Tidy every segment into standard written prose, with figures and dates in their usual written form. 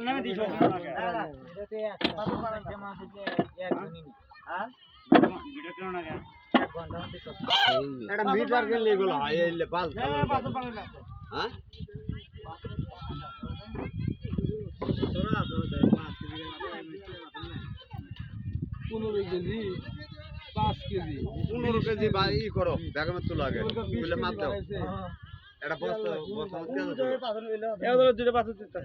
নামে দিছো এটাতে কত বানাইছে মাছ হচ্ছে একজনই হ্যাঁ ভিডিও কেন না কেন 1 ঘন্টা মধ্যে সব এটা মিটার গেলে এগুলো হয় এলে পাল পাঁচ পানি না হ্যাঁ তোরা তো মাছ কেজি না 15 কেজি 5 কেজি 15 কেজি ভাই ই করো বেগমে তো লাগে বলে মাপ দাও এটা বস্তা বস্তা কেন দাও এগুলো দুটো পাথর দিতে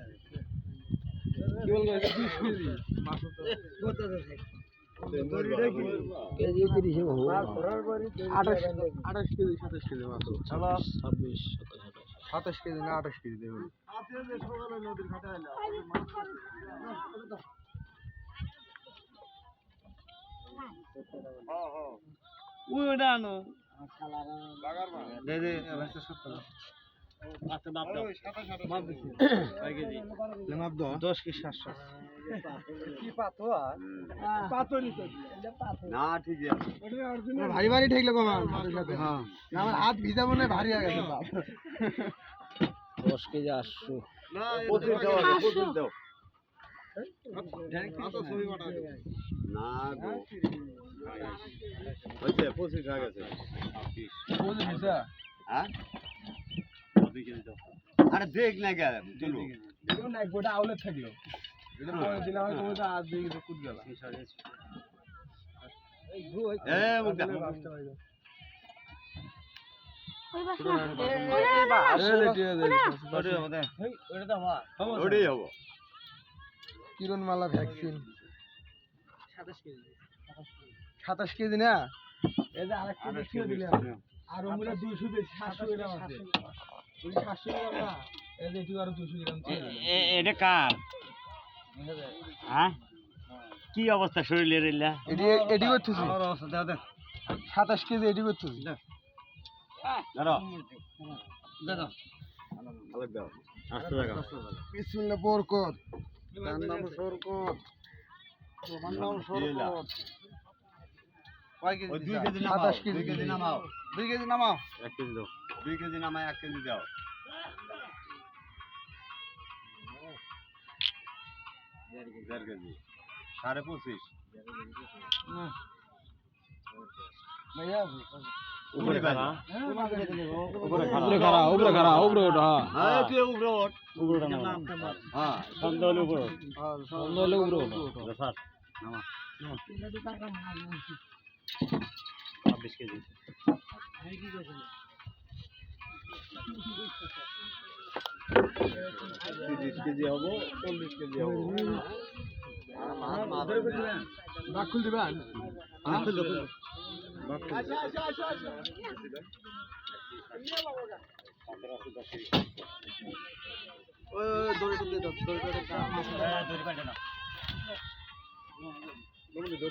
কি বলবো 20 কেজি মাছ তো কত আছে কেজি 30 এ হবো 28 কেজি 27 কেজি মাছ চলো 26 27 কেজি না 28 কেজি দেব আছে যে সকালে নদীর ঘাটে আইলা হ্যাঁ হ্যাঁ ওইটা আনো বাগার মা দে দে ভাষা সত্য আচ্ছা মাপ দাও মাপ দিছি কয় কেজি মাপ দাও 10 কি 700 কি পাতো পাতোনি তো না ঠিক আছে ভারী ভারী ঠেকলে কমা হাতের সাথে হ্যাঁ না আমার হাত ভিজা মনে ভারী হয়ে গেছে বাপ 10 কেজি 800 না 25 দাও 25 দাও না গো হচ্ছে 25 হয়ে গেছে 25 হ্যাঁ আরে দেখ না কে চলো দেখুন না গোটা আউলে থাকলো এটা পরে দিলাম আমি কোনটা আজ দিয়ে গেছে কুট গেল এই গো এ মুখটা ওই বাস ওটাই হবো কিরণ মালা ভ্যাকসিন 27 কেজি না এই যে আরেকটা দেখিয়ে দিলাম আর ওগুলা 200 বেশি 700 গ্রাম আছে ওই 700 গ্রাম না এই যে একটু আর 200 গ্রাম এটা কার হ্যাঁ কি অবস্থা শরীরের এলা এডি করতেছি আমার অবস্থা দাও দে 27 কেজি এডি করতেছি ধরো দাদা আলাগ দাও আস্তে জায়গা বিসমিল্লাহ বরকত তার নাম সরকত তোমার নাম সরকত কয় কেজি 2 কেজি নামাও 2 কেজি নামাও 2 কেজি নামাও 1 কেজি দাও 2 কেজি নামায় 1 কেজি দাও দেড় কেজি 25.5 ভাইয়া উপরে খাড়া উপরে খাড়া ওটা হ্যাঁ তুই উপরে ওঠ উপরে নাম হ্যাঁ সন্দেহলে উপরে সন্দেহলে উপরে ওঠ স্যার নামা 26 কেজি 30 কেজি হবো 40 কেজি হবো বাক খুল দিবেন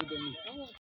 দড়ি